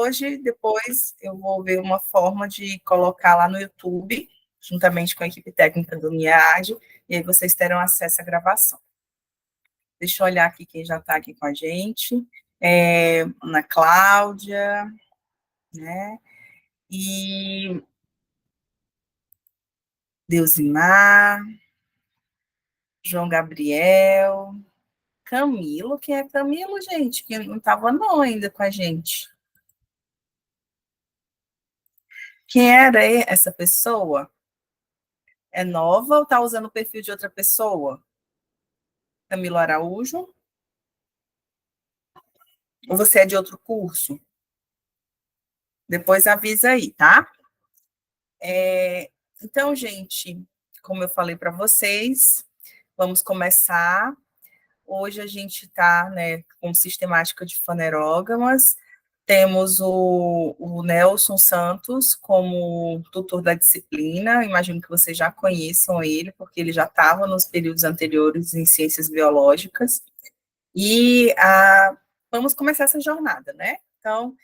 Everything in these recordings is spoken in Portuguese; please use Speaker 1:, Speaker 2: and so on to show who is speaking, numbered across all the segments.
Speaker 1: Hoje, depois, eu vou ver uma forma de colocar lá no YouTube, juntamente com a equipe técnica do NIAD, e aí vocês terão acesso à gravação. Deixa eu olhar aqui quem já está aqui com a gente. Ana Cláudia, né? E Deusimar, João Gabriel, Camilo. Quem é Camilo, gente? Que não estava não ainda com a gente. Quem era essa pessoa? É nova ou está usando o perfil de outra pessoa? Camilo Araújo? Ou você é de outro curso? Depois avisa aí, tá? Então, gente, como eu falei para vocês, vamos começar. Hoje a gente está, né, com sistemática de fanerógamas. Temos o Nelson Santos como tutor da disciplina. Imagino que vocês já conheçam ele, porque ele já estava nos períodos anteriores em ciências biológicas. E vamos começar essa jornada, né? Então,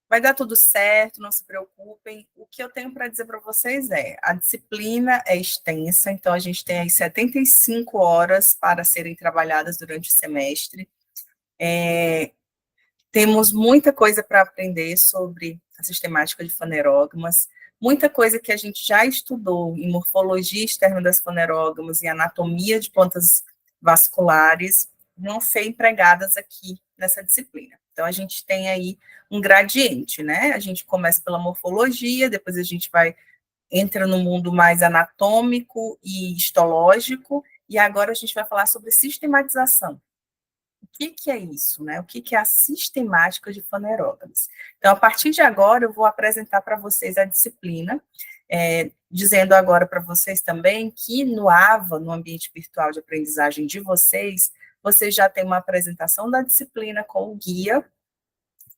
Speaker 1: vai dar tudo certo, não se preocupem. O que eu tenho para dizer para vocês a disciplina é extensa, então a gente tem aí 75 horas para serem trabalhadas durante o semestre. Temos muita coisa para aprender sobre a sistemática de fanerógamas, muita coisa que a gente já estudou em morfologia externa das fanerógamas e anatomia de plantas vasculares, vão ser empregadas aqui nessa disciplina. Então, a gente tem aí um gradiente, né? A gente começa pela morfologia, depois a gente entra no mundo mais anatômico e histológico, e agora a gente vai falar sobre sistematização. O que é isso, né? O que é a sistemática de fanerógamas? Então, a partir de agora, eu vou apresentar para vocês a disciplina, dizendo agora para vocês também que no AVA, no ambiente virtual de aprendizagem de vocês já tem uma apresentação da disciplina com o guia,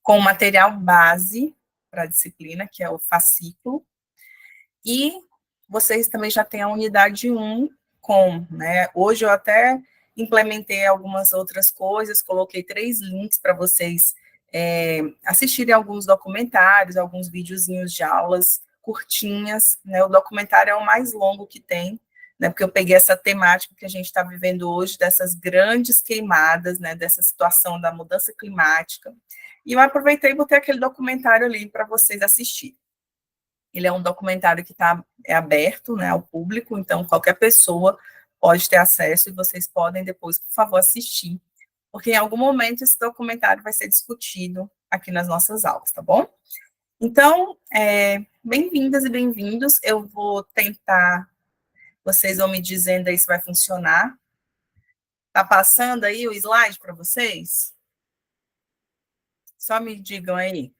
Speaker 1: com o material base para a disciplina, que é o fascículo, e vocês também já têm a unidade 1 né? Hoje eu até implementei algumas outras coisas, coloquei 3 links para vocês assistirem alguns documentários, alguns videozinhos de aulas curtinhas, né? O documentário é o mais longo que tem, né? Porque eu peguei essa temática que a gente está vivendo hoje, dessas grandes queimadas, né? Dessa situação da mudança climática, e eu aproveitei e botei aquele documentário ali para vocês assistirem. Ele é um documentário que é aberto, né, ao público, então qualquer pessoa pode ter acesso e vocês podem depois, por favor, assistir, porque em algum momento esse documentário vai ser discutido aqui nas nossas aulas, tá bom? Então, bem-vindas e bem-vindos. Eu vou tentar, vocês vão me dizendo aí se vai funcionar. Tá passando aí o slide para vocês? Só me digam aí.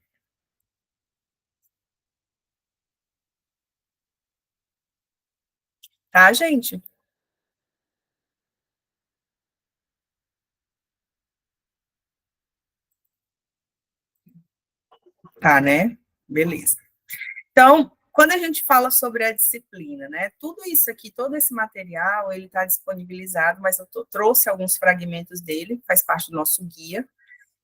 Speaker 1: Tá, gente? Tá, né? Beleza. Então, quando a gente fala sobre a disciplina, né, tudo isso aqui, todo esse material, ele está disponibilizado, mas eu trouxe alguns fragmentos dele, faz parte do nosso guia.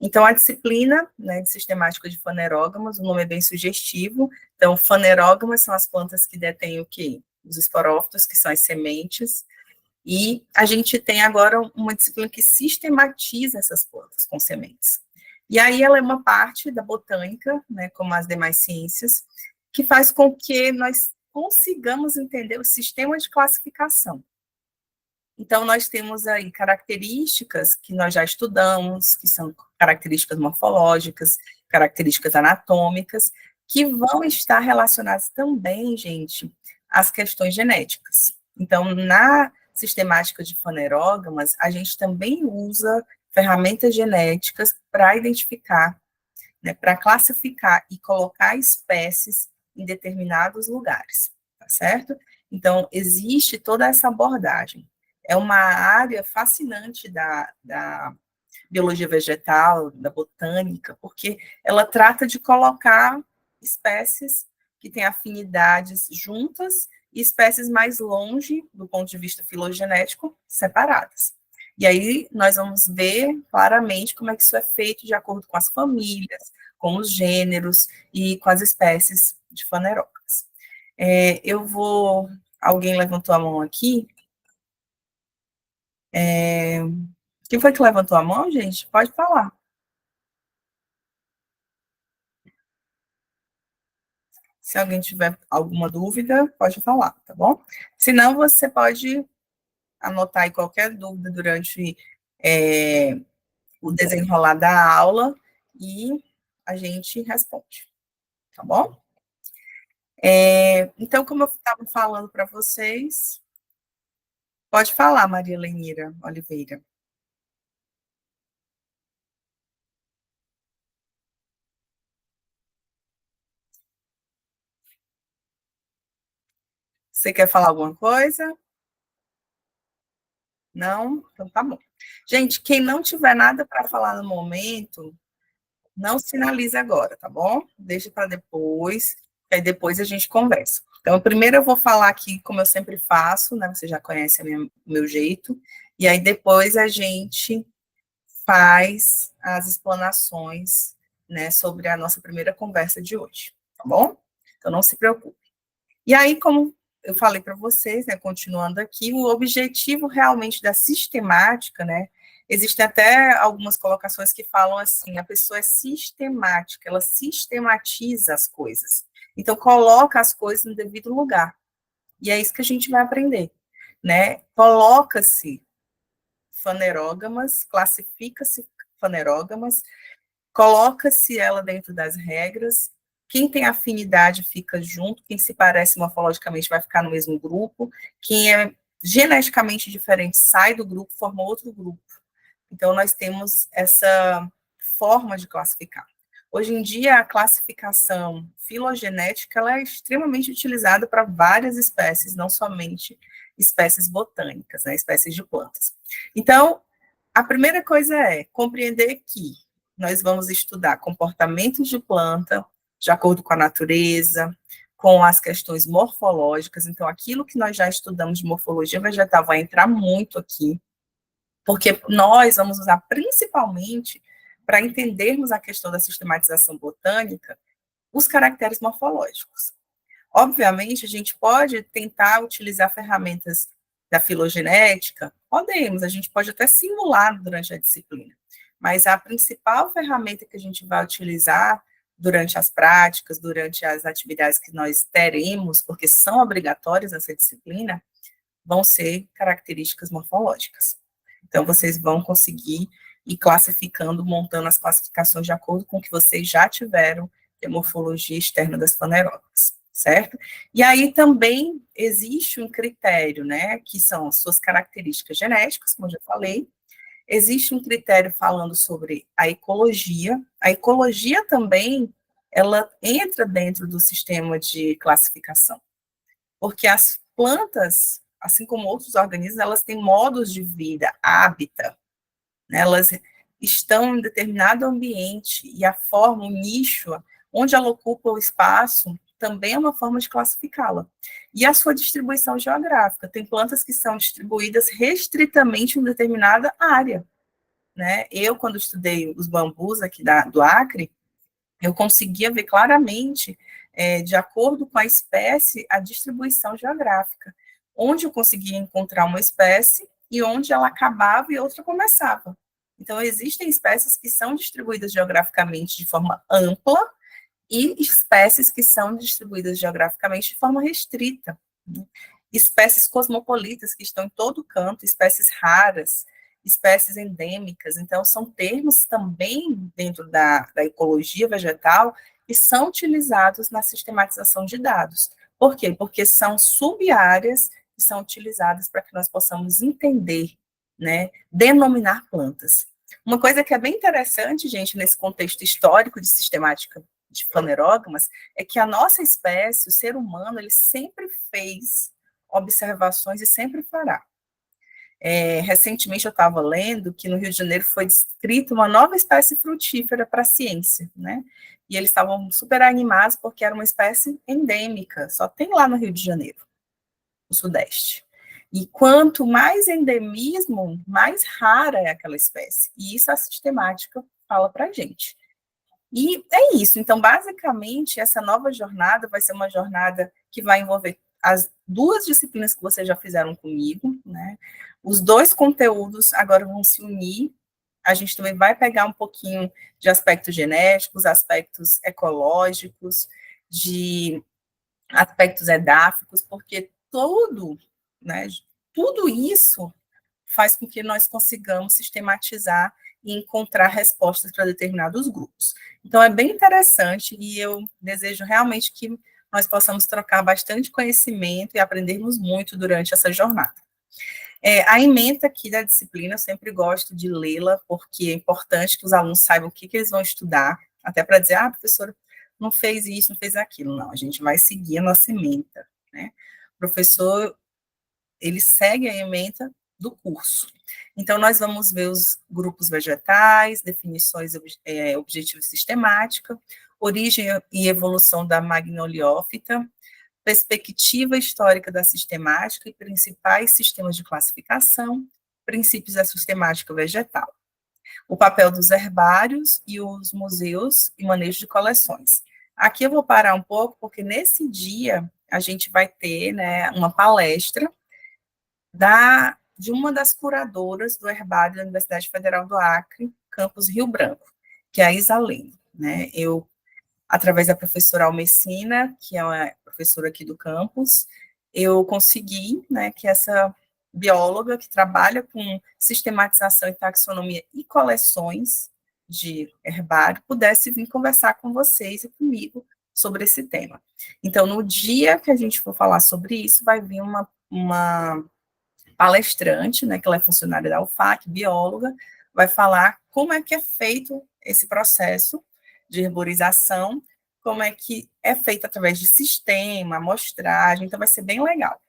Speaker 1: Então, a disciplina, né, de sistemática de fanerógamas, o nome é bem sugestivo. Então, fanerógamas são as plantas que detêm o quê? Os esporófitos, que são as sementes. E a gente tem agora uma disciplina que sistematiza essas plantas com sementes. E aí ela é uma parte da botânica, né, como as demais ciências, que faz com que nós consigamos entender o sistema de classificação. Então, nós temos aí características que nós já estudamos, que são características morfológicas, características anatômicas, que vão estar relacionadas também, gente, às questões genéticas. Então, na sistemática de fanerógamas, a gente também usa ferramentas genéticas para identificar, né, para classificar e colocar espécies em determinados lugares, tá certo? Então, existe toda essa abordagem. É uma área fascinante da biologia vegetal, da botânica, porque ela trata de colocar espécies que têm afinidades juntas e espécies mais longe, do ponto de vista filogenético, separadas. E aí nós vamos ver claramente como é que isso é feito de acordo com as famílias, com os gêneros e com as espécies de fanerógamas. Alguém levantou a mão aqui. Quem foi que levantou a mão, gente? Pode falar. Se alguém tiver alguma dúvida, pode falar, tá bom? Se não, você pode anotar aí qualquer dúvida durante o desenrolar da aula e a gente responde, tá bom? Então, como eu estava falando para vocês, pode falar, Maria Lenira Oliveira. Você quer falar alguma coisa? Não? Então tá bom. Gente, quem não tiver nada para falar no momento, não sinalize agora, tá bom? Deixa para depois, aí depois a gente conversa. Então, primeiro eu vou falar aqui como eu sempre faço, né? Você já conhece o meu jeito, e aí depois a gente faz as explanações, né, sobre a nossa primeira conversa de hoje, tá bom? Então não se preocupe. E aí, como eu falei para vocês, né, continuando aqui, o objetivo realmente da sistemática, né, existem até algumas colocações que falam assim, a pessoa é sistemática, ela sistematiza as coisas. Então, coloca as coisas no devido lugar. E é isso que a gente vai aprender, né? Coloca-se fanerógamas, classifica-se fanerógamas, coloca-se ela dentro das regras, quem tem afinidade fica junto, quem se parece morfologicamente vai ficar no mesmo grupo, quem é geneticamente diferente sai do grupo, forma outro grupo. Então, nós temos essa forma de classificar. Hoje em dia, a classificação filogenética ela é extremamente utilizada para várias espécies, não somente espécies botânicas, né, espécies de plantas. Então, a primeira coisa é compreender que nós vamos estudar comportamentos de planta, de acordo com a natureza, com as questões morfológicas. Então, aquilo que nós já estudamos de morfologia vegetal vai entrar muito aqui, porque nós vamos usar principalmente para entendermos a questão da sistematização botânica, os caracteres morfológicos. Obviamente, a gente pode tentar utilizar ferramentas da filogenética, podemos, a gente pode até simular durante a disciplina, mas a principal ferramenta que a gente vai utilizar durante as práticas, durante as atividades que nós teremos, porque são obrigatórias nessa disciplina, vão ser características morfológicas. Então, vocês vão conseguir ir classificando, montando as classificações de acordo com o que vocês já tiveram de morfologia externa das fanerógamas, certo? E aí também existe um critério, né, que são as suas características genéticas, como eu já falei, existe um critério falando sobre a ecologia. A ecologia também, ela entra dentro do sistema de classificação, porque as plantas, assim como outros organismos, elas têm modos de vida, hábitat, né? Elas estão em determinado ambiente e a forma, o nicho, onde ela ocupa o espaço, também é uma forma de classificá-la. E a sua distribuição geográfica. Tem plantas que são distribuídas restritamente em determinada área, né? Eu, quando estudei os bambus aqui do Acre, eu conseguia ver claramente, de acordo com a espécie, a distribuição geográfica, onde eu conseguia encontrar uma espécie e onde ela acabava e outra começava. Então, existem espécies que são distribuídas geograficamente de forma ampla e espécies que são distribuídas geograficamente de forma restrita. Espécies cosmopolitas que estão em todo canto, espécies raras, espécies endêmicas. Então, são termos também dentro da ecologia vegetal que são utilizados na sistematização de dados. Por quê? Porque são sub-áreas que são utilizadas para que nós possamos entender, né, denominar plantas. Uma coisa que é bem interessante, gente, nesse contexto histórico de sistemática de fanerógamas, é que a nossa espécie, o ser humano, ele sempre fez observações e sempre fará. Recentemente eu estava lendo que no Rio de Janeiro foi descrita uma nova espécie frutífera para a ciência, né? E eles estavam super animados porque era uma espécie endêmica, só tem lá no Rio de Janeiro, no Sudeste. E quanto mais endemismo, mais rara é aquela espécie. E isso a sistemática fala para a gente. E é isso. Então, basicamente, essa nova jornada vai ser uma jornada que vai envolver as duas disciplinas que vocês já fizeram comigo, né? Os dois conteúdos agora vão se unir. A gente também vai pegar um pouquinho de aspectos genéticos, aspectos ecológicos, de aspectos edáficos, porque todo, né, tudo isso faz com que nós consigamos sistematizar e encontrar respostas para determinados grupos. Então, é bem interessante e eu desejo realmente que nós possamos trocar bastante conhecimento e aprendermos muito durante essa jornada. A ementa aqui da disciplina, eu sempre gosto de lê-la, porque é importante que os alunos saibam o que eles vão estudar, até para dizer, professor, não fez isso, não fez aquilo. Não, a gente vai seguir a nossa ementa, né? O professor, ele segue a ementa do curso. Então, nós vamos ver os grupos vegetais, definições, objetivo sistemática, origem e evolução da magnoliófita, perspectiva histórica da sistemática e principais sistemas de classificação, princípios da sistemática vegetal, o papel dos herbários e os museus e manejo de coleções. Aqui eu vou parar um pouco, porque nesse dia a gente vai ter, né, uma palestra de uma das curadoras do herbário da Universidade Federal do Acre, campus Rio Branco, que é a Isalene, né? Eu, através da professora Almecina, que é uma professora aqui do campus, eu consegui, né, que essa bióloga que trabalha com sistematização e taxonomia e coleções de herbário pudesse vir conversar com vocês e comigo sobre esse tema. Então, no dia que a gente for falar sobre isso, vai vir uma palestrante, né, que ela é funcionária da UFAC, bióloga, vai falar como é que é feito esse processo de herborização, como é que é feito através de sistema, amostragem, então vai ser bem legal.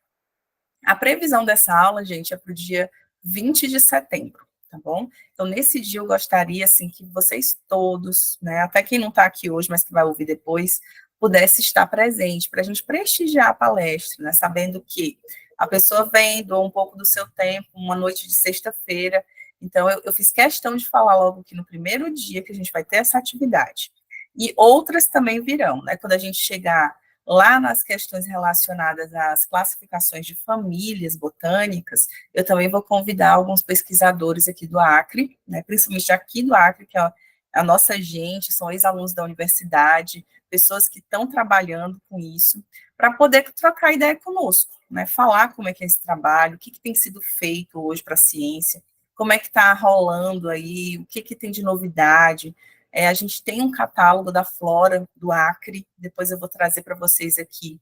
Speaker 1: A previsão dessa aula, gente, é para o dia 20 de setembro, tá bom? Então, nesse dia, eu gostaria, assim, que vocês todos, né, até quem não está aqui hoje, mas que vai ouvir depois, pudesse estar presente, para a gente prestigiar a palestra, né, sabendo que a pessoa vem, doa um pouco do seu tempo, uma noite de sexta-feira, então eu fiz questão de falar logo que no primeiro dia que a gente vai ter essa atividade. E outras também virão, né, quando a gente chegar lá nas questões relacionadas às classificações de famílias botânicas, eu também vou convidar alguns pesquisadores aqui do Acre, né, principalmente aqui do Acre, que é a nossa gente, são ex-alunos da universidade, pessoas que estão trabalhando com isso, para poder trocar ideia conosco, né, falar como é que é esse trabalho, o que tem sido feito hoje para a ciência, como é que está rolando aí, o que tem de novidade. A gente tem um catálogo da flora do Acre, depois eu vou trazer para vocês aqui.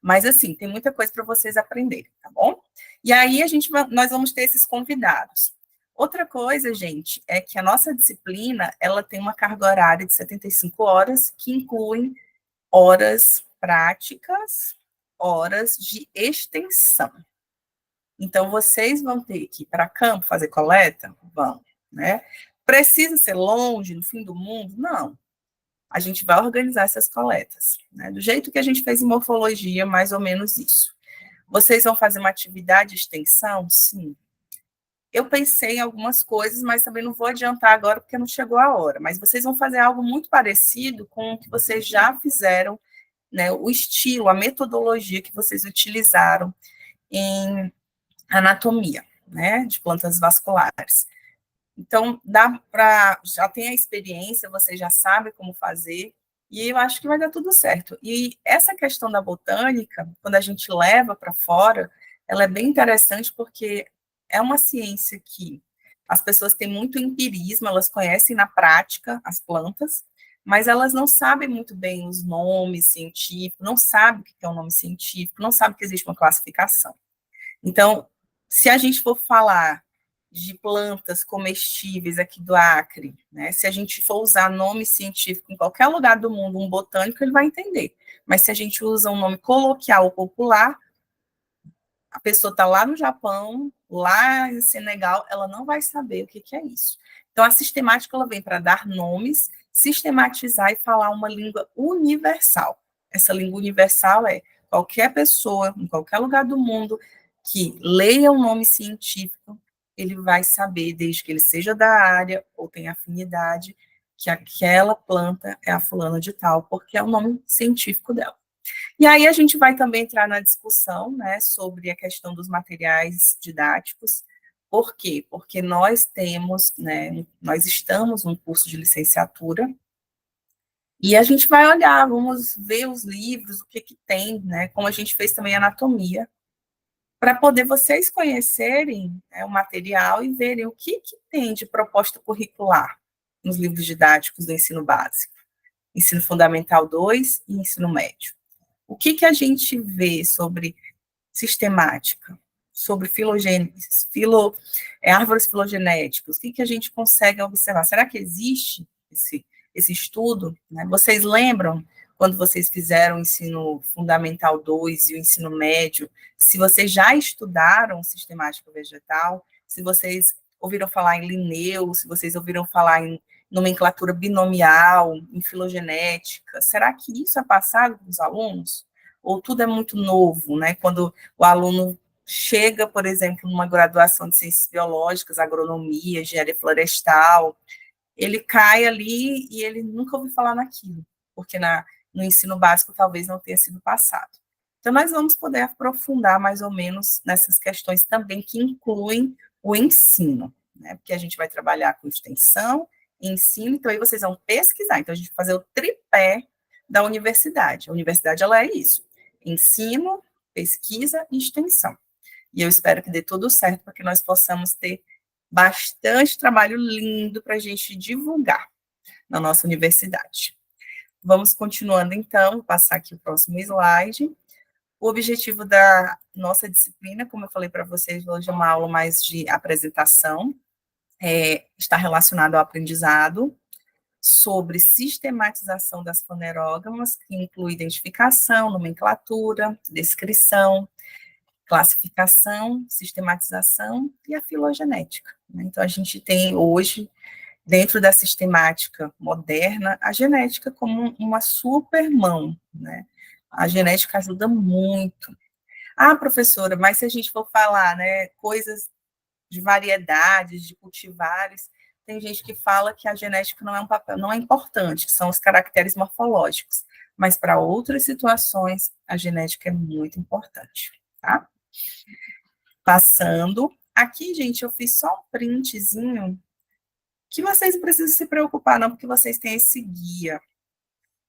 Speaker 1: Mas, assim, tem muita coisa para vocês aprenderem, tá bom? E aí, nós vamos ter esses convidados. Outra coisa, gente, é que a nossa disciplina, ela tem uma carga horária de 75 horas, que incluem horas práticas, horas de extensão. Então, vocês vão ter que ir para campo fazer coleta? Vão, né? Precisa ser longe, no fim do mundo? Não. A gente vai organizar essas coletas, né? Do jeito que a gente fez em morfologia, mais ou menos isso. Vocês vão fazer uma atividade de extensão? Sim. Eu pensei em algumas coisas, mas também não vou adiantar agora porque não chegou a hora. Mas vocês vão fazer algo muito parecido com o que vocês já fizeram, né? O estilo, a metodologia que vocês utilizaram em anatomia, né? De plantas vasculares. Então, já tem a experiência, você já sabe como fazer, e eu acho que vai dar tudo certo. E essa questão da botânica, quando a gente leva para fora, ela é bem interessante porque é uma ciência que as pessoas têm muito empirismo, elas conhecem na prática as plantas, mas elas não sabem muito bem os nomes científicos, não sabem o que é um nome científico, não sabem que existe uma classificação. Então, se a gente for falar de plantas comestíveis aqui do Acre, né, se a gente for usar nome científico em qualquer lugar do mundo, um botânico, ele vai entender. Mas se a gente usa um nome coloquial ou popular, a pessoa está lá no Japão, lá em Senegal, ela não vai saber o que é isso. Então, a sistemática ela vem para dar nomes, sistematizar e falar uma língua universal. Essa língua universal é qualquer pessoa, em qualquer lugar do mundo, que leia um nome científico, ele vai saber, desde que ele seja da área ou tenha afinidade, que aquela planta é a fulana de tal, porque é o nome científico dela. E aí a gente vai também entrar na discussão, né, sobre a questão dos materiais didáticos. Por quê? Porque nós temos, né, nós estamos num curso de licenciatura e a gente vai olhar, vamos ver os livros, o que que tem, né, como a gente fez também anatomia, para poder vocês conhecerem, né, o material e verem o que que tem de proposta curricular nos livros didáticos do ensino básico, ensino fundamental 2 e ensino médio. O que que a gente vê sobre sistemática, sobre árvores filogenéticas, o que que a gente consegue observar? Será que existe esse estudo? Né? Vocês lembram, quando vocês fizeram o ensino fundamental 2 e o ensino médio, se vocês já estudaram sistemática vegetal, se vocês ouviram falar em Linneu, se vocês ouviram falar em nomenclatura binomial, em filogenética, será que isso é passado para os alunos? Ou tudo é muito novo, né? Quando o aluno chega, por exemplo, numa graduação de ciências biológicas, agronomia, engenharia florestal, ele cai ali e ele nunca ouviu falar naquilo, porque no ensino básico talvez não tenha sido passado. Então, nós vamos poder aprofundar mais ou menos nessas questões também que incluem o ensino, né? Porque a gente vai trabalhar com extensão, ensino, então aí vocês vão pesquisar. Então, a gente vai fazer o tripé da universidade. A universidade, ela é isso: ensino, pesquisa e extensão. E eu espero que dê tudo certo para que nós possamos ter bastante trabalho lindo para a gente divulgar na nossa universidade. Vamos continuando, então, vou passar aqui o próximo slide. O objetivo da nossa disciplina, como eu falei para vocês, hoje é uma aula mais de apresentação, está relacionado ao aprendizado, sobre sistematização das fanerógamas, que inclui identificação, nomenclatura, descrição, classificação, sistematização e a filogenética. Né? Então, a gente tem hoje, dentro da sistemática moderna, a genética como uma super mão, né? A genética ajuda muito. Ah, professora, mas se a gente for falar, né, coisas de variedades, de cultivares, tem gente que fala que a genética não é um papel, não é importante, que são os caracteres morfológicos, mas para outras situações a genética é muito importante, tá? Passando. Aqui, gente, eu fiz só um printzinho, que vocês não precisam se preocupar, não, porque vocês têm esse guia.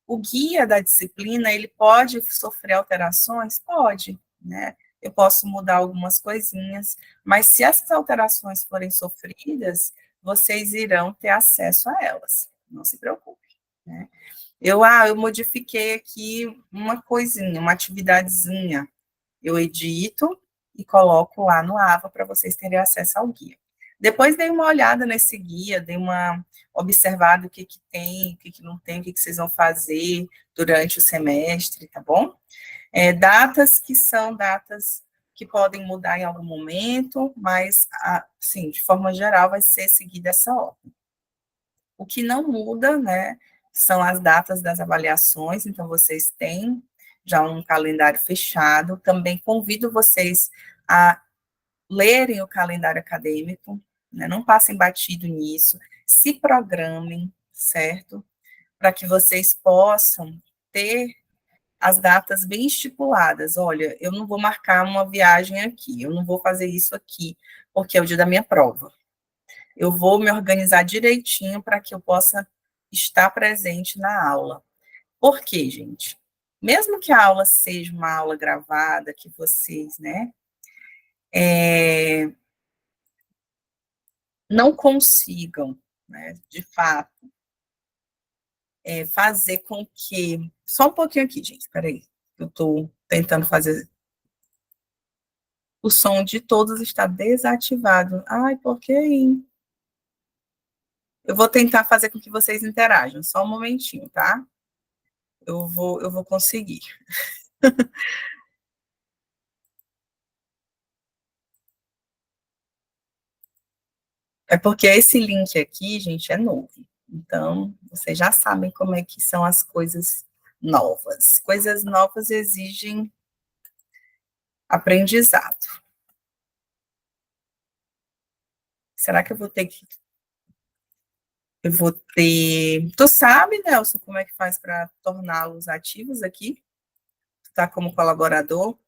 Speaker 1: O guia da disciplina, ele pode sofrer alterações? Pode, né? Eu posso mudar algumas coisinhas, mas se essas alterações forem sofridas, vocês irão ter acesso a elas. Não se preocupe, né? Eu modifiquei aqui uma coisinha, uma atividadezinha. Eu edito e coloco lá no AVA para vocês terem acesso ao guia. Depois dei uma olhada nesse guia, dei uma observada o que, que tem, o que, que não tem, o que, que vocês vão fazer durante o semestre, tá bom? Datas que são datas que podem mudar em algum momento, mas, sim, de forma geral, vai ser seguida essa ordem. O que não muda, né, são as datas das avaliações, então vocês têm já um calendário fechado. Também convido vocês a lerem o calendário acadêmico, né, não passem batido nisso, se programem, certo? Para que vocês possam ter as datas bem estipuladas. Olha, eu não vou marcar uma viagem aqui, eu não vou fazer isso aqui, porque é o dia da minha prova. Eu vou me organizar direitinho para que eu possa estar presente na aula. Por quê, gente? Mesmo que a aula seja uma aula gravada, que vocês, né, não consigam, né, de fato, fazer com que... Só um pouquinho aqui, gente, espera aí. Eu estou tentando fazer... O som de todos está desativado. Ai, por que, hein? Eu vou tentar fazer com que vocês interajam. Só um momentinho, tá? Eu vou conseguir. É porque esse link aqui, gente, é novo. Então, vocês já sabem como é que são as coisas novas. Coisas novas exigem aprendizado. Será que eu vou ter que... Eu vou ter... Tu sabe, Nelson, como é que faz para torná-los ativos aqui? Tu tá como colaborador?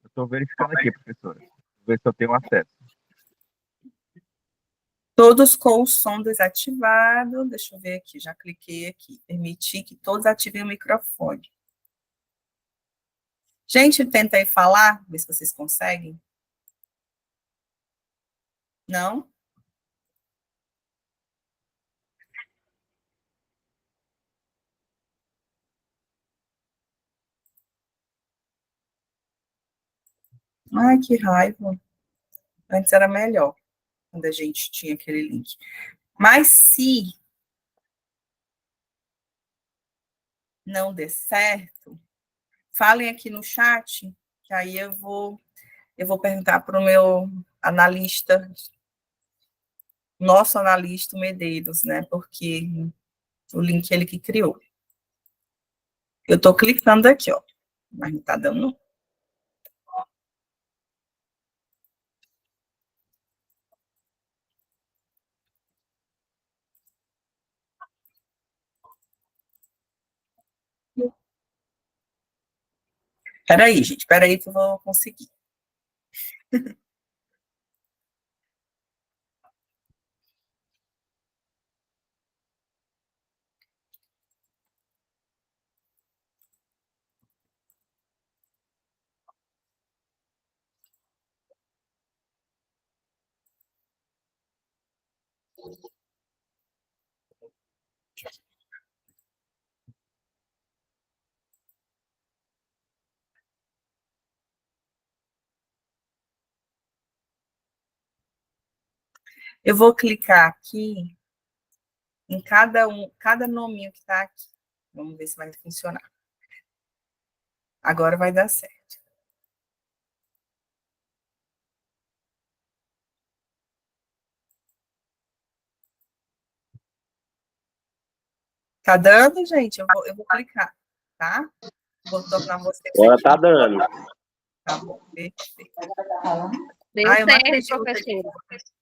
Speaker 2: Eu estou verificando aqui, professora. Vou ver se eu tenho acesso.
Speaker 1: Todos com o som desativado. Deixa eu ver aqui, já cliquei aqui. Permitir que todos ativem o microfone. Gente, tenta aí falar, ver se vocês conseguem. Não? Ai, que raiva. Antes era melhor, quando a gente tinha aquele link. Mas se não der certo, falem aqui no chat, que aí eu vou perguntar para o meu analista, nosso analista Medeiros, né? Porque o link ele que criou. Eu estou clicando aqui, ó, mas não está dando. Peraí, gente, peraí que eu vou conseguir. Eu vou clicar aqui em cada nominho que está aqui. Vamos ver se vai funcionar. Agora vai dar certo. Tá dando, gente? Eu vou clicar, tá? Vou tornar vocês
Speaker 3: Agora
Speaker 1: aqui.
Speaker 3: tá dando.
Speaker 1: Tá bom, perfeito.
Speaker 4: Deu
Speaker 1: Ai, eu não
Speaker 4: certo,
Speaker 1: acredito.
Speaker 4: professora.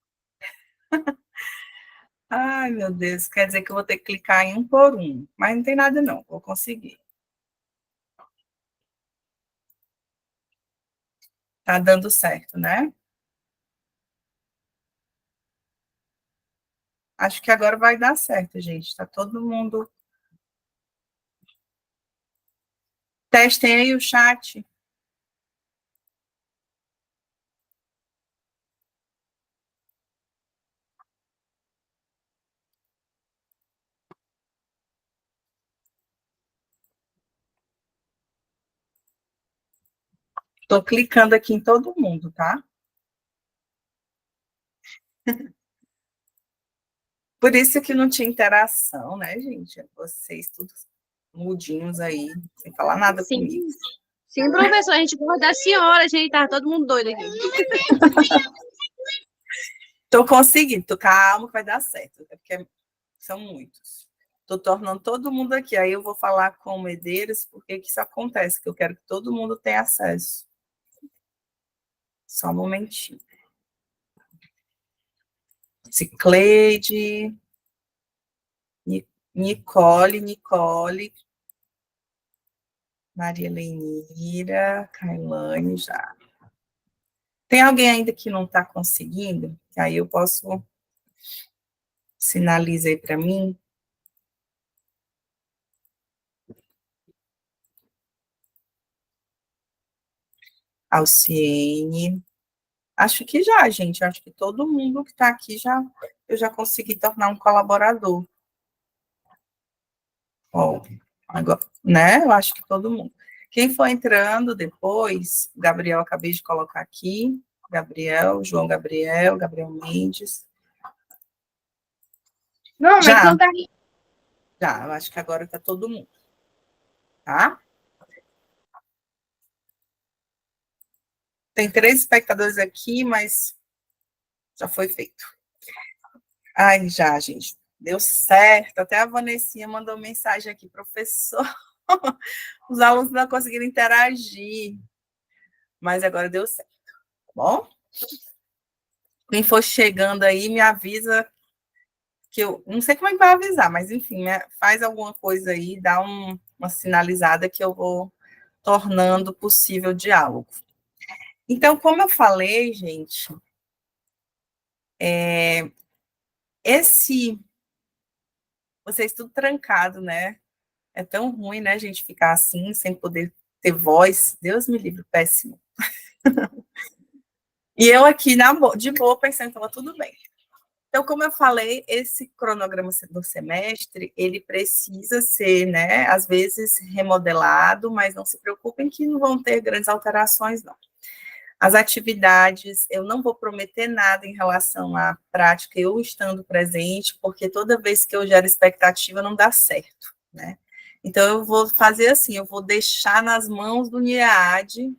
Speaker 1: Ai, meu Deus, quer dizer que eu vou ter que clicar em um por um. Mas não tem nada, não. Vou conseguir. Tá dando certo, né? Acho que agora vai dar certo, gente. Tá todo mundo. Testem aí o chat. Tô clicando aqui em todo mundo, tá? Por isso que não tinha interação, né, gente? Vocês todos mudinhos aí, sem falar nada
Speaker 4: Sim,
Speaker 1: comigo.
Speaker 4: sim, professor, a gente gosta da senhora, gente, tá todo mundo doido aqui.
Speaker 1: Tô conseguindo, tô calmo que vai dar certo, é porque são muitos. Tô tornando todo mundo aqui, aí eu vou falar com o Medeiros, porque que isso acontece, que eu quero que todo mundo tenha acesso. Só um momentinho. Cicleide, Nicole, Maria Lenira, Cailane, já. Tem alguém ainda que não está conseguindo? Que aí eu posso sinalizar aí para mim. Alciene. Acho que já, gente. Acho que todo mundo que está aqui eu já consegui tornar um colaborador. Ó, agora, né? Eu acho que todo mundo. Quem for entrando depois, Gabriel, acabei de colocar aqui. Gabriel, João Gabriel, Gabriel Mendes.
Speaker 4: Não, mas
Speaker 1: Já,
Speaker 4: não tá.
Speaker 1: já, eu acho que agora está todo mundo. Tá? Tem 3 espectadores aqui, mas já foi feito. Ai, já, gente. Deu certo. Até a Vanessinha mandou mensagem aqui, professor. Os alunos não conseguiram interagir. Mas agora deu certo. Tá bom? Quem for chegando aí, me avisa, que eu não sei como é que vai avisar, mas enfim, né, faz alguma coisa aí, dá uma sinalizada que eu vou tornando possível o diálogo. Então, como eu falei, gente, vocês tudo trancado, né? É tão ruim, né, a gente ficar assim, sem poder ter voz. Deus me livre, péssimo. E eu aqui, de boa, pensando que estava tudo bem. Então, como eu falei, esse cronograma do semestre, ele precisa ser, né, às vezes remodelado, mas não se preocupem que não vão ter grandes alterações, não. As atividades, eu não vou prometer nada em relação à prática, eu estando presente, porque toda vez que eu gero expectativa, não dá certo, né? Então, eu vou fazer assim, eu vou deixar nas mãos do NIEAD,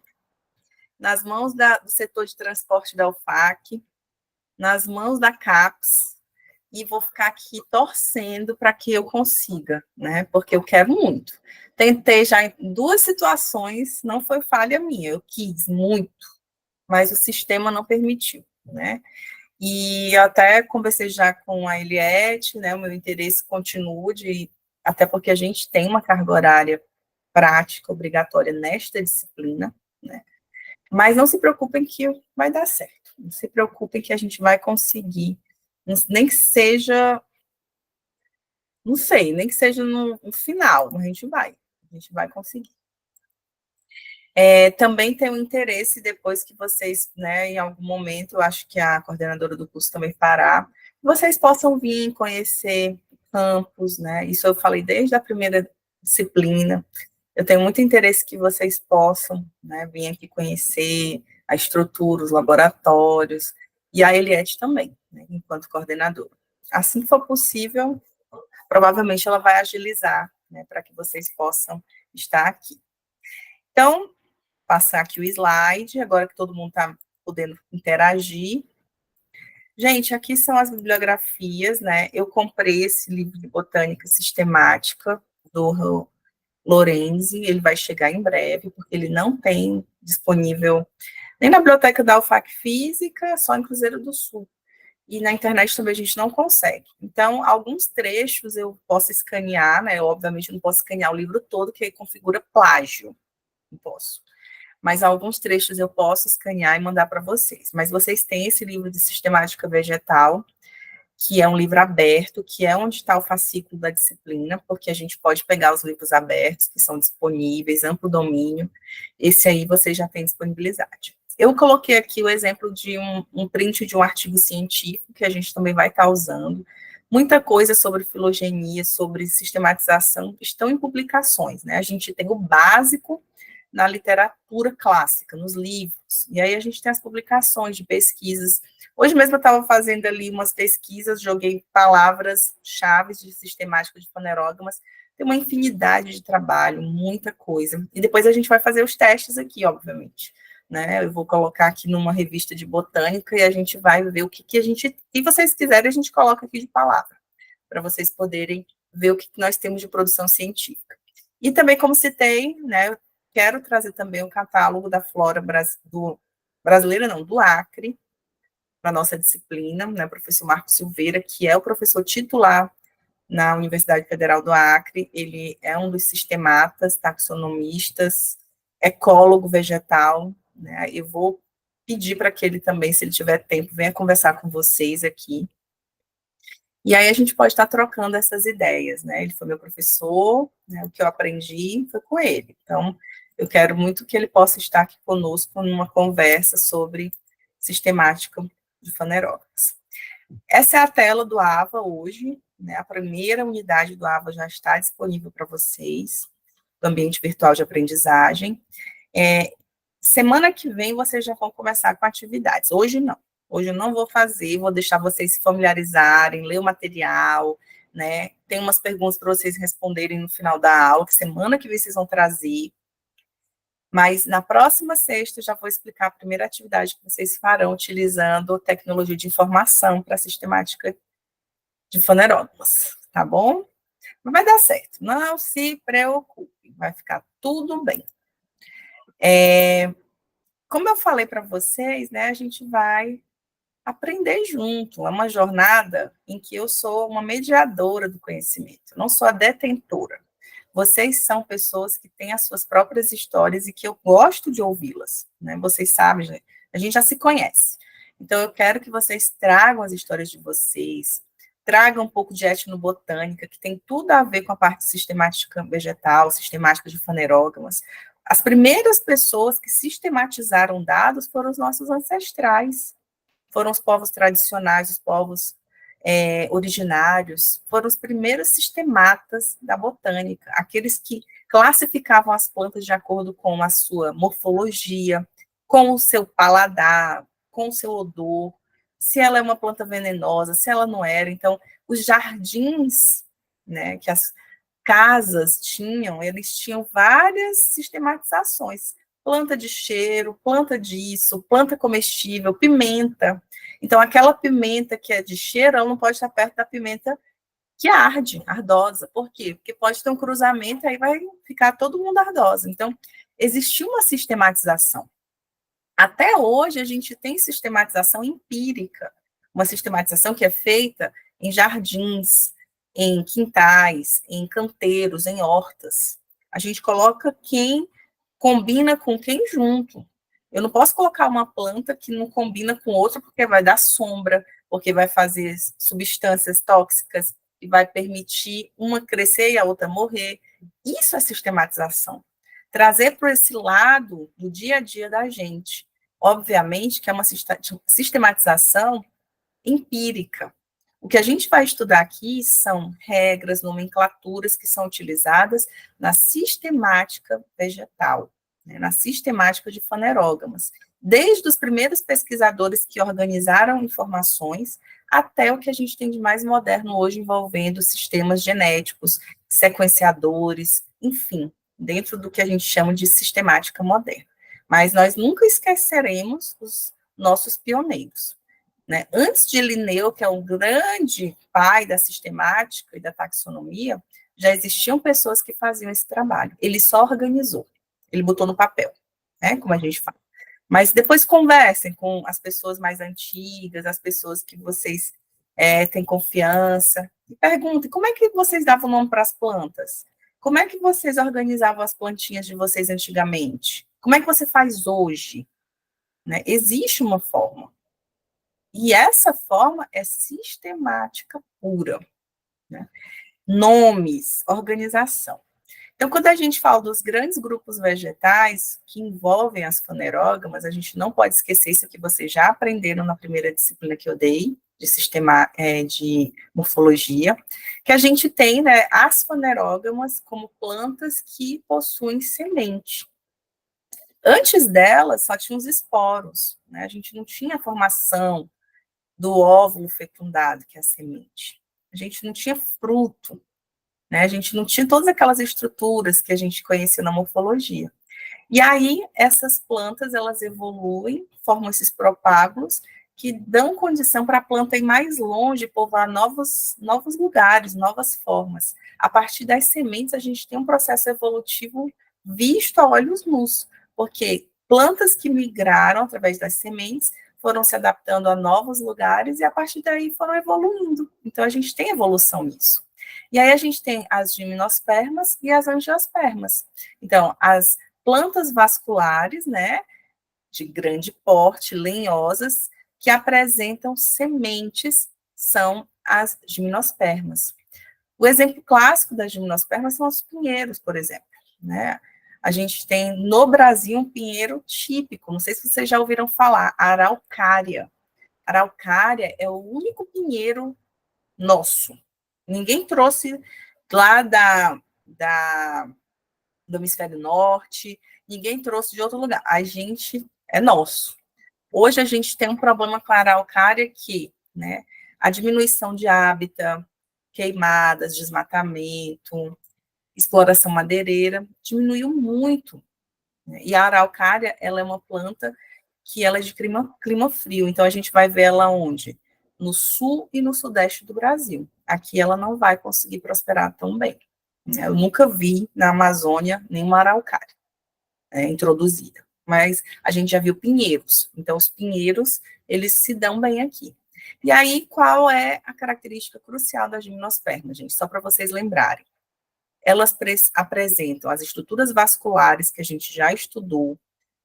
Speaker 1: nas mãos do setor de transporte da UFAC, nas mãos da CAPES, e vou ficar aqui torcendo para que eu consiga, né? Porque eu quero muito. Tentei já em 2 situações, não foi falha minha, eu quis muito, mas o sistema não permitiu, né? E eu até conversei já com a Eliette, né? O meu interesse continua até porque a gente tem uma carga horária prática obrigatória nesta disciplina, né? Mas não se preocupem que vai dar certo. Não se preocupem que a gente vai conseguir, nem que seja, não sei, nem que seja no final, a gente vai conseguir. Também tem um interesse, depois que vocês, né, em algum momento, eu acho que a coordenadora do curso também fará, vocês possam vir conhecer campus, né, isso eu falei desde a primeira disciplina, eu tenho muito interesse que vocês possam, né, vir aqui conhecer a estrutura, os laboratórios, e a Eliette também, né, enquanto coordenadora. Assim que for possível, provavelmente ela vai agilizar, né, para que vocês possam estar aqui. Então, passar aqui o slide, agora que todo mundo está podendo interagir. Gente, aqui são as bibliografias, né? Eu comprei esse livro de botânica sistemática do Lorenzi, ele vai chegar em breve, porque ele não tem disponível nem na biblioteca da UFAC Física, só em Cruzeiro do Sul. E na internet também a gente não consegue. Então, alguns trechos eu posso escanear, né? Eu, obviamente, não posso escanear o livro todo, que configura plágio. Não posso. Mas alguns trechos eu posso escanear e mandar para vocês. Mas vocês têm esse livro de sistemática vegetal, que é um livro aberto, que é onde está o fascículo da disciplina, porque a gente pode pegar os livros abertos, que são disponíveis, amplo domínio, esse aí vocês já têm disponibilidade. Eu coloquei aqui o exemplo de um print de um artigo científico, que a gente também vai estar usando. Muita coisa sobre filogenia, sobre sistematização, estão em publicações, né? A gente tem o básico na literatura clássica, nos livros, e aí a gente tem as publicações de pesquisas. Hoje mesmo eu estava fazendo ali umas pesquisas, joguei palavras-chave de sistemática de fanerógamas, tem uma infinidade de trabalho, muita coisa. E depois a gente vai fazer os testes aqui, obviamente. Né? Eu vou colocar aqui numa revista de botânica e a gente vai ver o que a gente... Se vocês quiserem, a gente coloca aqui de palavra, para vocês poderem ver o que nós temos de produção científica. E também, como citei, né, eu quero trazer também o catálogo da flora brasileira, não, do Acre, para a nossa disciplina, né, o professor Marcos Silveira, que é o professor titular na Universidade Federal do Acre, ele é um dos sistematas, taxonomistas, ecólogo vegetal, né, eu vou pedir para que ele também, se ele tiver tempo, venha conversar com vocês aqui. E aí a gente pode estar trocando essas ideias, né, ele foi meu professor, né, o que eu aprendi foi com ele, então eu quero muito que ele possa estar aqui conosco numa conversa sobre sistemática de fanerógamas. Essa é a tela do AVA hoje, né? A primeira unidade do AVA já está disponível para vocês, do ambiente virtual de aprendizagem. Semana que vem vocês já vão começar com atividades. Hoje não. Hoje eu não vou fazer, vou deixar vocês se familiarizarem, ler o material, né? Tem umas perguntas para vocês responderem no final da aula, que semana que vem vocês vão trazer. Mas na próxima sexta eu já vou explicar a primeira atividade que vocês farão utilizando tecnologia de informação para a sistemática de fanerógamas, tá bom? Mas vai dar certo, não se preocupe, vai ficar tudo bem. Como eu falei para vocês, né, a gente vai aprender junto. É uma jornada em que eu sou uma mediadora do conhecimento, não sou a detentora. Vocês são pessoas que têm as suas próprias histórias e que eu gosto de ouvi-las, né? Vocês sabem, né? A gente já se conhece. Então, eu quero que vocês tragam as histórias de vocês, tragam um pouco de etnobotânica, que tem tudo a ver com a parte sistemática vegetal, sistemática de fanerógamas. As primeiras pessoas que sistematizaram dados foram os nossos ancestrais, foram os povos tradicionais, os povos originários, foram os primeiros sistematas da botânica, aqueles que classificavam as plantas de acordo com a sua morfologia, com o seu paladar, com o seu odor, se ela é uma planta venenosa, se ela não era. Então, os jardins, né, que as casas tinham, eles tinham várias sistematizações, planta de cheiro, planta disso, planta comestível, pimenta. Então, aquela pimenta que é de cheiro, ela não pode estar perto da pimenta que arde, ardosa. Por quê? Porque pode ter um cruzamento, aí vai ficar todo mundo ardosa. Então, existiu uma sistematização. Até hoje, a gente tem sistematização empírica, uma sistematização que é feita em jardins, em quintais, em canteiros, em hortas. A gente coloca quem combina com quem junto. Eu não posso colocar uma planta que não combina com outra, porque vai dar sombra, porque vai fazer substâncias tóxicas e vai permitir uma crescer e a outra morrer. Isso é sistematização. Trazer para esse lado do dia a dia da gente. Obviamente que é uma sistematização empírica. O que a gente vai estudar aqui são regras, nomenclaturas que são utilizadas na sistemática vegetal, né, na sistemática de fanerógamas, desde os primeiros pesquisadores que organizaram informações até o que a gente tem de mais moderno hoje envolvendo sistemas genéticos, sequenciadores, enfim, dentro do que a gente chama de sistemática moderna. Mas nós nunca esqueceremos os nossos pioneiros. Né? Antes de Linneu, que é um grande pai da sistemática e da taxonomia, já existiam pessoas que faziam esse trabalho. Ele só organizou, ele botou no papel, né? Como a gente fala. Mas depois conversem com as pessoas mais antigas, as pessoas que vocês têm confiança, e perguntem como é que vocês davam nome para as plantas? Como é que vocês organizavam as plantinhas de vocês antigamente? Como é que você faz hoje? Né? Existe uma forma. E essa forma é sistemática pura. Né? Nomes, organização. Então, quando a gente fala dos grandes grupos vegetais que envolvem as fanerógamas, a gente não pode esquecer isso que vocês já aprenderam na primeira disciplina que eu dei, de morfologia, que a gente tem, né, as fanerógamas como plantas que possuem semente. Antes delas, só tinha os esporos, né? A gente não tinha a formação do óvulo fecundado, que é a semente. A gente não tinha fruto, né? A gente não tinha todas aquelas estruturas que a gente conheceu na morfologia. E aí, essas plantas, elas evoluem, formam esses propágulos, que dão condição para a planta ir mais longe, povoar novos lugares, novas formas. A partir das sementes, a gente tem um processo evolutivo visto a olhos nus, porque plantas que migraram através das sementes foram se adaptando a novos lugares e, a partir daí, foram evoluindo. Então, a gente tem evolução nisso. E aí, a gente tem as gimnospermas e as angiospermas. Então, as plantas vasculares, né, de grande porte, lenhosas, que apresentam sementes, são as gimnospermas. O exemplo clássico das gimnospermas são os pinheiros, por exemplo, né? A gente tem no Brasil um pinheiro típico, não sei se vocês já ouviram falar, a araucária. A araucária é o único pinheiro nosso. Ninguém trouxe lá do hemisfério norte, ninguém trouxe de outro lugar. A gente é nosso. Hoje a gente tem um problema com a araucária que, né, a diminuição de hábitat, queimadas, desmatamento, exploração madeireira, diminuiu muito. Né? E a araucária, ela é uma planta que ela é de clima frio, então a gente vai ver ela onde? No sul e no sudeste do Brasil. Aqui ela não vai conseguir prosperar tão bem. Eu nunca vi na Amazônia nenhuma araucária introduzida. mas a gente já viu pinheiros. Então, os pinheiros, eles se dão bem aqui. E aí, qual é a característica crucial das gimnospermas, gente? Só para vocês lembrarem. Elas apresentam as estruturas vasculares que a gente já estudou,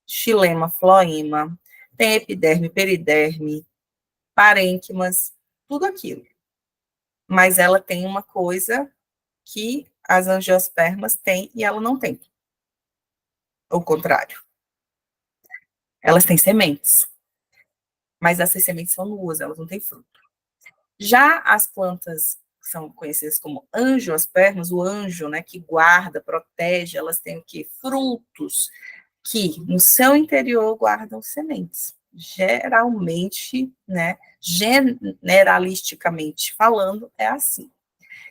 Speaker 1: xilema, floema, tem epiderme, periderme, parênquimas, tudo aquilo. Mas ela tem uma coisa que as angiospermas têm e ela não tem. Ou o contrário. Elas têm sementes. Mas essas sementes são nuas, elas não têm fruto. Já as plantas que são conhecidas como angiospermas, o anjo, né, que guarda, protege, elas têm o quê? Frutos que no seu interior guardam sementes. Geralmente, né, generalisticamente falando, é assim.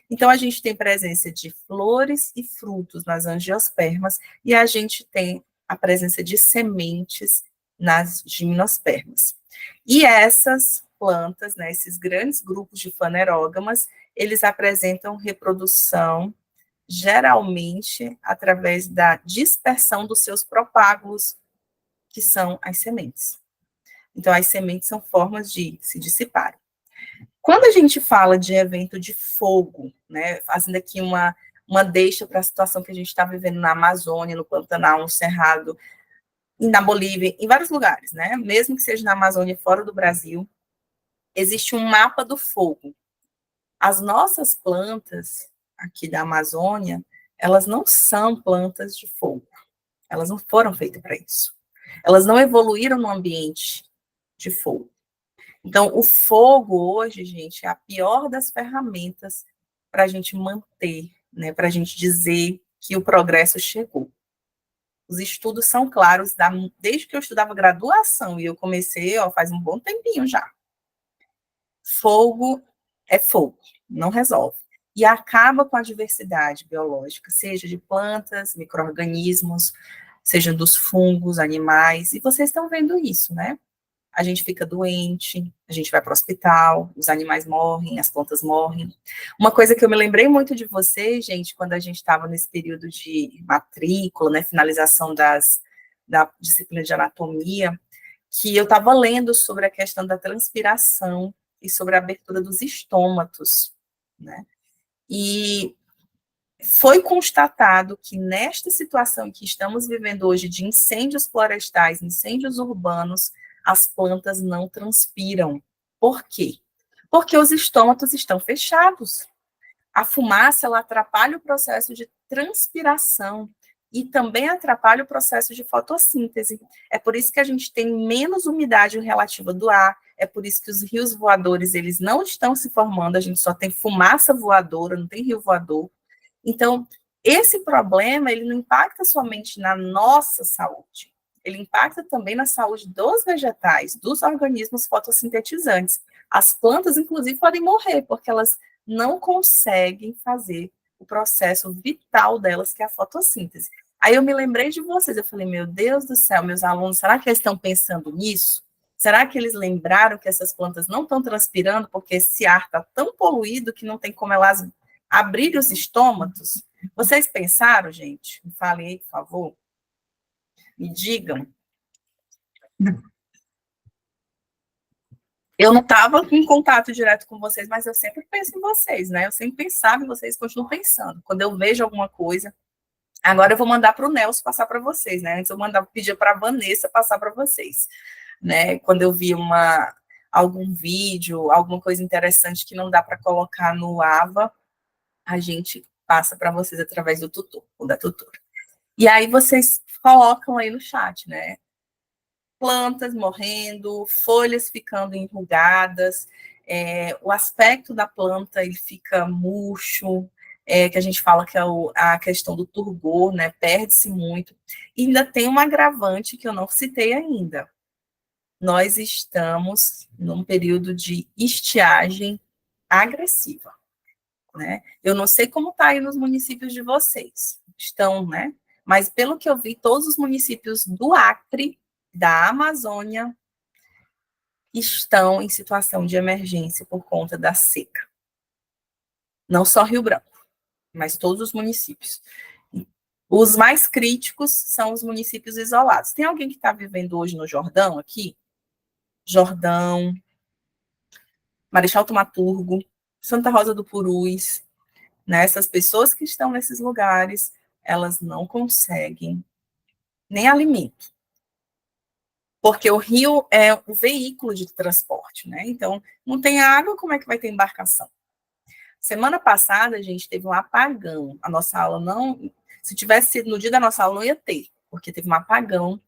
Speaker 1: Então, a gente tem presença de flores e frutos nas angiospermas e a gente tem a presença de sementes nas gimnospermas. E essas plantas, né, esses grandes grupos de fanerógamas, eles apresentam reprodução geralmente através da dispersão dos seus propágulos, que são as sementes. Então, as sementes são formas de se dissiparem. Quando a gente fala de evento de fogo, né, fazendo aqui uma deixa para a situação que a gente está vivendo na Amazônia, no Pantanal, no Cerrado, na Bolívia, em vários lugares, né, mesmo que seja na Amazônia, fora do Brasil, existe um mapa do fogo. As nossas plantas aqui da Amazônia, elas não são plantas de fogo. Elas não foram feitas para isso. Elas não evoluíram no ambiente de fogo. Então, o fogo hoje, gente, é a pior das ferramentas para a gente manter, né, para a gente dizer que o progresso chegou. Os estudos são claros, desde que eu estudava graduação, e eu comecei, faz um bom tempinho já. Fogo é fogo, não resolve. E acaba com a diversidade biológica, seja de plantas, micro-organismos, seja dos fungos, animais, e vocês estão vendo isso, né? A gente fica doente, a gente vai para o hospital, os animais morrem, as plantas morrem. Uma coisa que eu me lembrei muito de vocês, gente, quando a gente estava nesse período de matrícula, né, finalização da disciplina de anatomia, que eu estava lendo sobre a questão da transpiração e sobre a abertura dos estômatos, né? E foi constatado que nesta situação que estamos vivendo hoje de incêndios florestais, incêndios urbanos, as plantas não transpiram. Por quê? Porque os estômatos estão fechados. A fumaça, ela atrapalha o processo de transpiração e também atrapalha o processo de fotossíntese. É por isso que a gente tem menos umidade relativa do ar, é por isso que os rios voadores, eles não estão se formando, a gente só tem fumaça voadora, não tem rio voador. Então, esse problema, ele não impacta somente na nossa saúde, ele impacta também na saúde dos vegetais, dos organismos fotossintetizantes. As plantas, inclusive, podem morrer, porque elas não conseguem fazer o processo vital delas, que é a fotossíntese. Aí eu me lembrei de vocês, eu falei, meu Deus do céu, meus alunos, será que eles estão pensando nisso? Será que eles lembraram que essas plantas não estão transpirando porque esse ar está tão poluído que não tem como elas abrir os estômatos? Vocês pensaram, gente? Me falem aí, por favor. Me digam. Eu não estava em contato direto com vocês, mas eu sempre penso em vocês, né? Eu sempre pensava em vocês, continuo pensando. Quando eu vejo alguma coisa, agora eu vou mandar para o Nelson passar para vocês, né? Antes eu pedir para a Vanessa passar para vocês, né? Quando eu vi algum vídeo, alguma coisa interessante que não dá para colocar no AVA, a gente passa para vocês através do tutor, ou da tutora. E aí vocês colocam aí no chat, né? Plantas morrendo, folhas ficando enrugadas, o aspecto da planta ele fica murcho, que a gente fala que é a questão do turgor, né? Perde-se muito. E ainda tem um agravante que eu não citei ainda. Nós estamos num período de estiagem agressiva, né? Eu não sei como está aí nos municípios de vocês, estão, né? Mas pelo que eu vi, todos os municípios do Acre, da Amazônia, estão em situação de emergência por conta da seca. Não só Rio Branco, mas todos os municípios. Os mais críticos são os municípios isolados. Tem alguém que está vivendo hoje no Jordão aqui? Jordão, Marechal Thaumaturgo, Santa Rosa do Purus, né? Essas pessoas que estão nesses lugares, elas não conseguem nem alimento, porque o rio é o veículo de transporte, né? Então, não tem água, como é que vai ter embarcação? Semana passada, a gente teve um apagão. A nossa aula não... Se tivesse sido no dia da nossa aula, não ia ter, porque teve um apagão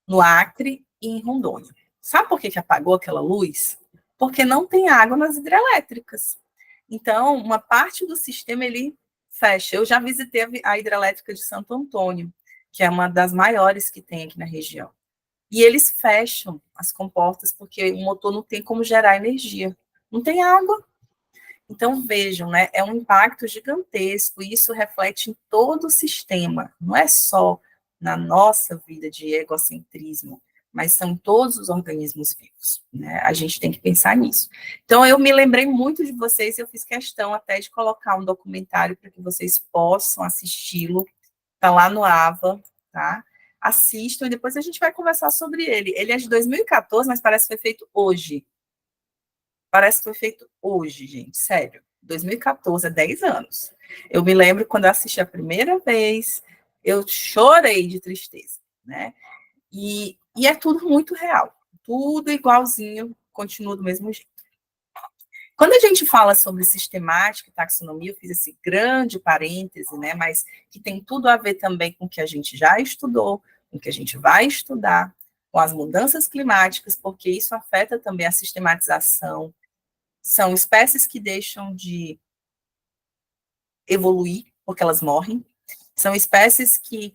Speaker 1: no Acre e em Rondônia. Sabe por que apagou aquela luz? Porque não tem água nas hidrelétricas. Então, uma parte do sistema, ele fecha. Eu já visitei a hidrelétrica de Santo Antônio, que é uma das maiores que tem aqui na região. E eles fecham as comportas, porque o motor não tem como gerar energia. Não tem água. Então, vejam, né, é um impacto gigantesco, e isso reflete em todo o sistema, não é só na nossa vida de egocentrismo, mas são todos os organismos vivos, né? A gente tem que pensar nisso. Então, eu me lembrei muito de vocês, eu fiz questão até de colocar um documentário para que vocês possam assisti-lo, está lá no AVA, tá? Assistam, e depois a gente vai conversar sobre ele. Ele é de 2014, mas parece que foi feito hoje. Parece que foi feito hoje, gente, sério. 2014, 10 anos. Eu me lembro quando eu assisti a primeira vez, eu chorei de tristeza, né? E é tudo muito real, tudo igualzinho, continua do mesmo jeito. Quando a gente fala sobre sistemática e taxonomia, eu fiz esse grande parêntese, né? Mas que tem tudo a ver também com o que a gente já estudou, com o que a gente vai estudar, com as mudanças climáticas, porque isso afeta também a sistematização. São espécies que deixam de evoluir, porque elas morrem. São espécies que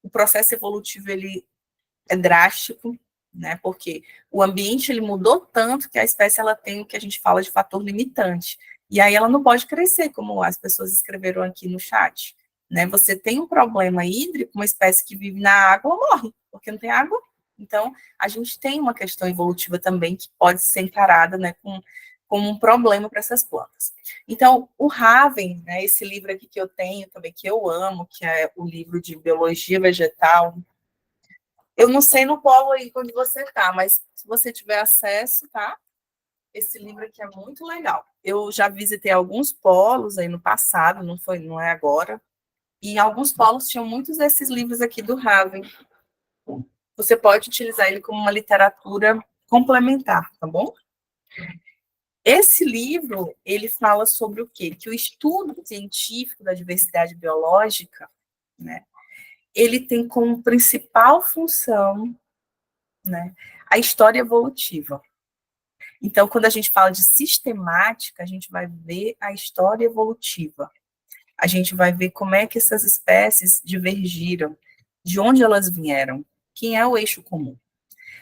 Speaker 1: o processo evolutivo ele é drástico, né? Porque o ambiente ele mudou tanto que a espécie ela tem o que a gente fala de fator limitante. E aí ela não pode crescer, como as pessoas escreveram aqui no chat. Né? Você tem um problema hídrico, uma espécie que vive na água morre, porque não tem água. Então, a gente tem uma questão evolutiva também que pode ser encarada, né, como um problema para essas plantas. Então, o Raven, né, esse livro aqui que eu tenho também, que eu amo, que é o livro de Biologia Vegetal. Eu não sei no polo aí onde você está, mas se você tiver acesso, tá? Esse livro aqui é muito legal. Eu já visitei alguns polos aí no passado, não é agora, e alguns polos tinham muitos desses livros aqui do Raven. Você pode utilizar ele como uma literatura complementar, tá bom? Esse livro, ele fala sobre o quê? Que o estudo científico da diversidade biológica, né, ele tem como principal função, né, a história evolutiva. Então, quando a gente fala de sistemática, a gente vai ver a história evolutiva. A gente vai ver como é que essas espécies divergiram, de onde elas vieram, quem é o eixo comum.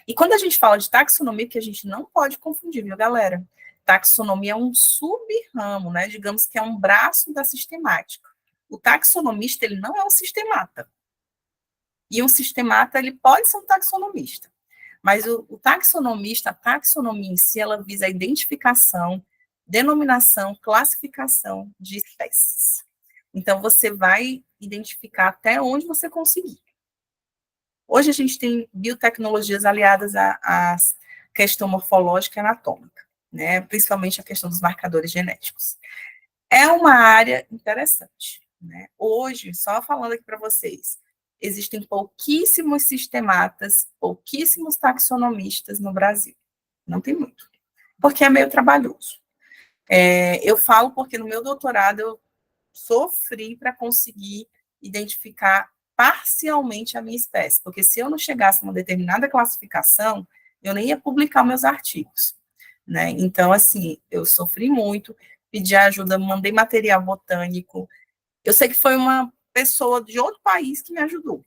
Speaker 1: E quando a gente fala de taxonomia, que a gente não pode confundir, viu, galera? Taxonomia é um sub-ramo, né? Digamos que é um braço da sistemática. O taxonomista, ele não é um sistemata. E um sistemata, ele pode ser um taxonomista. Mas o taxonomista, a taxonomia em si, ela visa a identificação, denominação, classificação de espécies. Então, você vai identificar até onde você conseguir. Hoje a gente tem biotecnologias aliadas à questão morfológica e anatômica, né? Principalmente a questão dos marcadores genéticos. É uma área interessante, né? Hoje, só falando aqui para vocês, existem pouquíssimos sistematas, pouquíssimos taxonomistas no Brasil. Não tem muito, porque é meio trabalhoso. Eu falo porque no meu doutorado eu sofri para conseguir identificar parcialmente a minha espécie, porque se eu não chegasse a uma determinada classificação, eu nem ia publicar meus artigos, né? Então, assim, eu sofri muito, pedi ajuda, mandei material botânico. Eu sei que foi uma pessoa de outro país que me ajudou,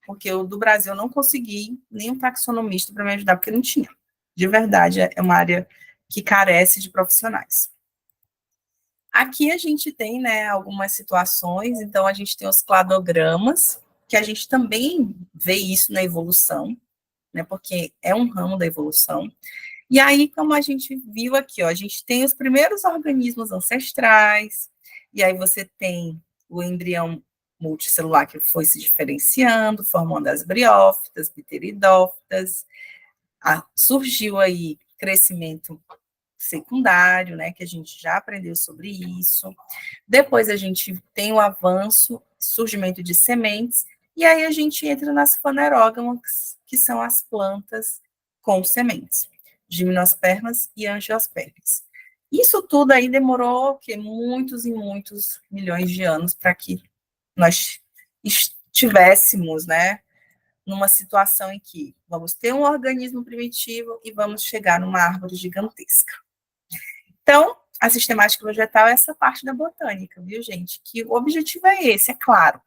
Speaker 1: porque eu do Brasil eu não consegui nenhum taxonomista para me ajudar, porque não tinha. De verdade, é uma área que carece de profissionais. Aqui a gente tem, né, algumas situações, então a gente tem os cladogramas, que a gente também vê isso na evolução, né, porque é um ramo da evolução. E aí, como a gente viu aqui, ó, a gente tem os primeiros organismos ancestrais, e aí você tem o embrião multicelular que foi se diferenciando, formando as briófitas, pteridófitas, surgiu aí crescimento secundário, né, que a gente já aprendeu sobre isso. Depois a gente tem o avanço, surgimento de sementes, e aí a gente entra nas fanerógamas, que são as plantas com sementes, gimnospermas e angiospermas. Isso tudo aí demorou que muitos e muitos milhões de anos para que nós estivéssemos, né, numa situação em que vamos ter um organismo primitivo e vamos chegar numa árvore gigantesca. Então, a sistemática vegetal é essa parte da botânica, viu, gente? Que o objetivo é esse, é claro.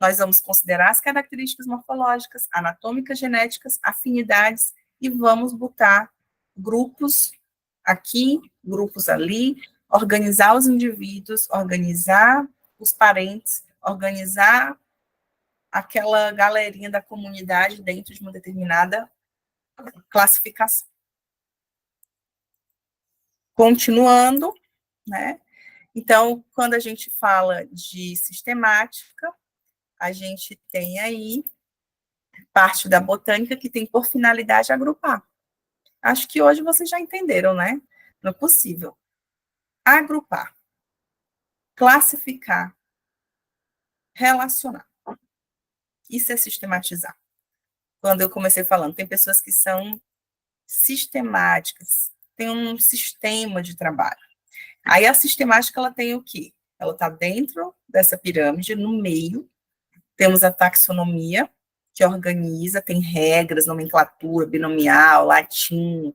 Speaker 1: Nós vamos considerar as características morfológicas, anatômicas, genéticas, afinidades, e vamos botar grupos aqui, grupos ali, organizar os indivíduos, organizar os parentes, organizar aquela galerinha da comunidade dentro de uma determinada classificação. Continuando, né? Então, quando a gente fala de sistemática, a gente tem aí parte da botânica que tem por finalidade agrupar. Acho que hoje vocês já entenderam, né? Não é possível. Agrupar, classificar, relacionar. Isso é sistematizar. Quando eu comecei falando, tem pessoas que são sistemáticas, tem um sistema de trabalho. Aí a sistemática, ela tem o quê? Ela está dentro dessa pirâmide, no meio, temos a taxonomia, que organiza, tem regras, nomenclatura, binomial, latim,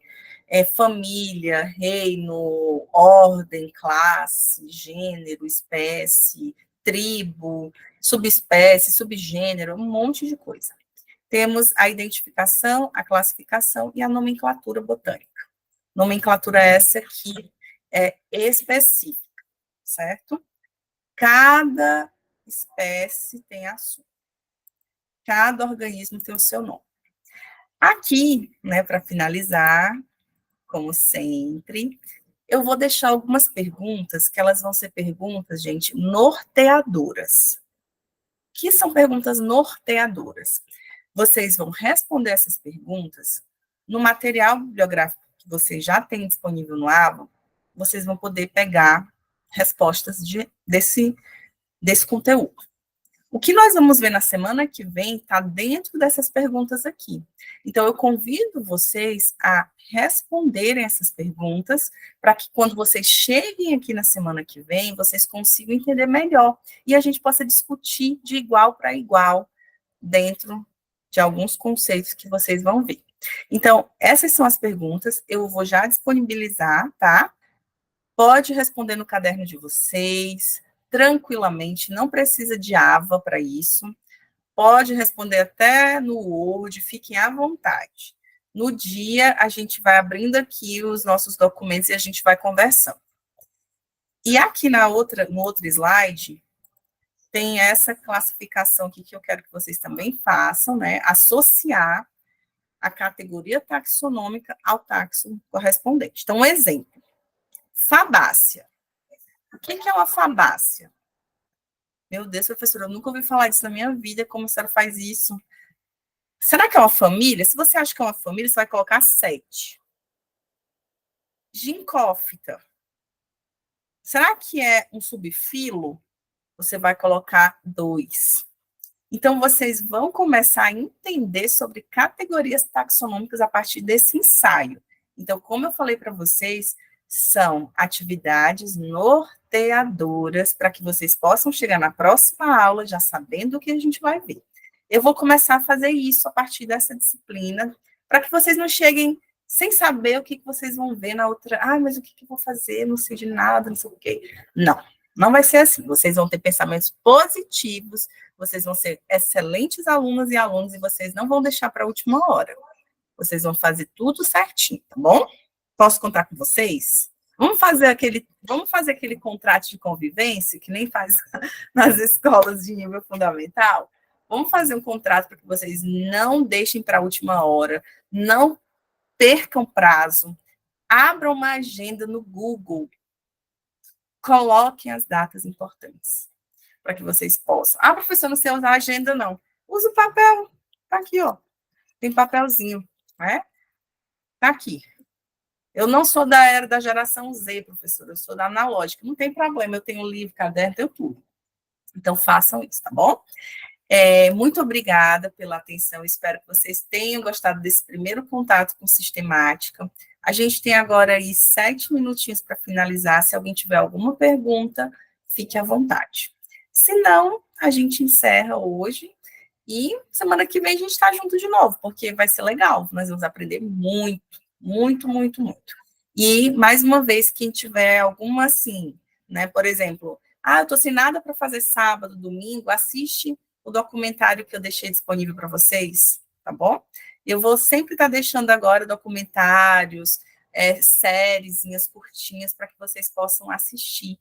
Speaker 1: família, reino, ordem, classe, gênero, espécie, tribo, subespécie, subgênero, um monte de coisa. Temos a identificação, a classificação e a nomenclatura botânica. Nomenclatura essa que é específica, certo? Cada espécie tem a sua. Cada organismo tem o seu nome. Aqui, né, para finalizar, como sempre, eu vou deixar algumas perguntas, que elas vão ser perguntas, gente, norteadoras. Que são perguntas norteadoras? Vocês vão responder essas perguntas no material bibliográfico que vocês já têm disponível no Avo, vocês vão poder pegar respostas desse conteúdo. O que nós vamos ver na semana que vem está dentro dessas perguntas aqui. Então, eu convido vocês a responderem essas perguntas, para que quando vocês cheguem aqui na semana que vem, vocês consigam entender melhor e a gente possa discutir de igual para igual dentro de alguns conceitos que vocês vão ver. Então, essas são as perguntas, eu vou já disponibilizar, tá? Pode responder no caderno de vocês, tranquilamente, não precisa de AVA para isso, pode responder até no Word, fiquem à vontade. No dia, a gente vai abrindo aqui os nossos documentos e a gente vai conversando. E aqui no outro slide, tem essa classificação aqui que eu quero que vocês também façam, né? Associar a categoria taxonômica ao taxon correspondente. Então, um exemplo. Fabácea. O que é uma fabácea? Meu Deus, professora, eu nunca ouvi falar disso na minha vida, como a senhora faz isso? Será que é uma família? Se você acha que é uma família, você vai colocar 7. Gincófita. Será que é um subfilo? Você vai colocar 2. Então, vocês vão começar a entender sobre categorias taxonômicas a partir desse ensaio. Então, como eu falei para vocês, são atividades norteadoras para que vocês possam chegar na próxima aula já sabendo o que a gente vai ver. Eu vou começar a fazer isso a partir dessa disciplina, para que vocês não cheguem sem saber o que vocês vão ver na outra. Ah, mas o que eu vou fazer? Não sei de nada, não sei o quê. Não, não vai ser assim. Vocês vão ter pensamentos positivos, vocês vão ser excelentes alunas e alunos, e vocês não vão deixar para a última hora. Vocês vão fazer tudo certinho, tá bom? Posso contar com vocês? Vamos fazer aquele contrato de convivência, que nem faz nas escolas de nível fundamental? Vamos fazer um contrato para que vocês não deixem para a última hora, não percam prazo, abram uma agenda no Google, coloquem as datas importantes. para que vocês possam. Ah, professor, não sei usar a agenda, não. Usa o papel. Tá aqui, ó. Tem papelzinho, né? Tá aqui. Eu não sou da era da geração Z, professora, eu sou da analógica. Não tem problema, eu tenho livro, caderno, tenho tudo. Então, façam isso, tá bom? Muito obrigada pela atenção, espero que vocês tenham gostado desse primeiro contato com sistemática. A gente tem agora aí 7 minutinhos para finalizar, se alguém tiver alguma pergunta, fique à vontade. Se não, a gente encerra hoje, e semana que vem a gente está junto de novo, porque vai ser legal, nós vamos aprender muito, muito, muito, muito. E, mais uma vez, quem tiver alguma, assim, né, por exemplo, eu estou sem nada para fazer sábado, domingo, assiste o documentário que eu deixei disponível para vocês, tá bom? Eu vou sempre estar deixando agora documentários, sériezinhas curtinhas para que vocês possam assistir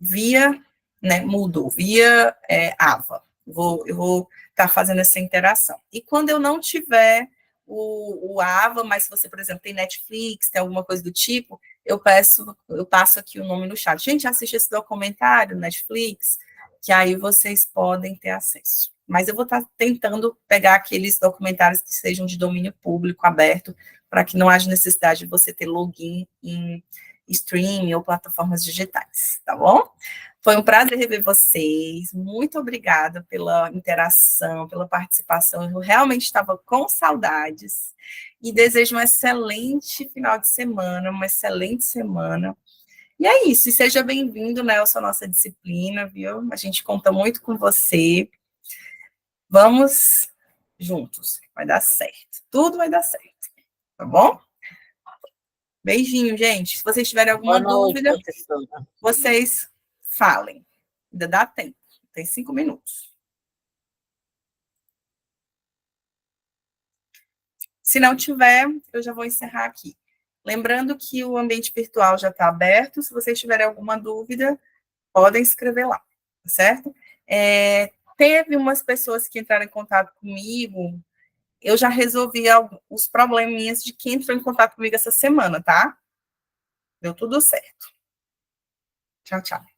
Speaker 1: via, né, Moodle, via Ava. Eu vou estar fazendo essa interação. E quando eu não tiver o Ava, mas se você, por exemplo, tem Netflix, tem alguma coisa do tipo, eu passo aqui o nome no chat. Gente, assiste esse documentário, Netflix, que aí vocês podem ter acesso. Mas eu vou estar tentando pegar aqueles documentários que sejam de domínio público, aberto, para que não haja necessidade de você ter login em streaming ou plataformas digitais, tá bom? Foi um prazer rever vocês, muito obrigada pela interação, pela participação, eu realmente estava com saudades, e desejo um excelente final de semana, uma excelente semana. E é isso, e seja bem-vindo, Nelson, à nossa disciplina, viu? A gente conta muito com você. Vamos juntos, vai dar certo. Tudo vai dar certo, tá bom? Beijinho, gente. Se vocês tiverem alguma dúvida, vocês falem. Ainda dá tempo. Tem 5 minutos. Se não tiver, eu já vou encerrar aqui. Lembrando que o ambiente virtual já está aberto. Se vocês tiverem alguma dúvida, podem escrever lá, tá certo? Teve umas pessoas que entraram em contato comigo, eu já resolvi os probleminhas de quem entrou em contato comigo essa semana, tá? Deu tudo certo. Tchau, tchau.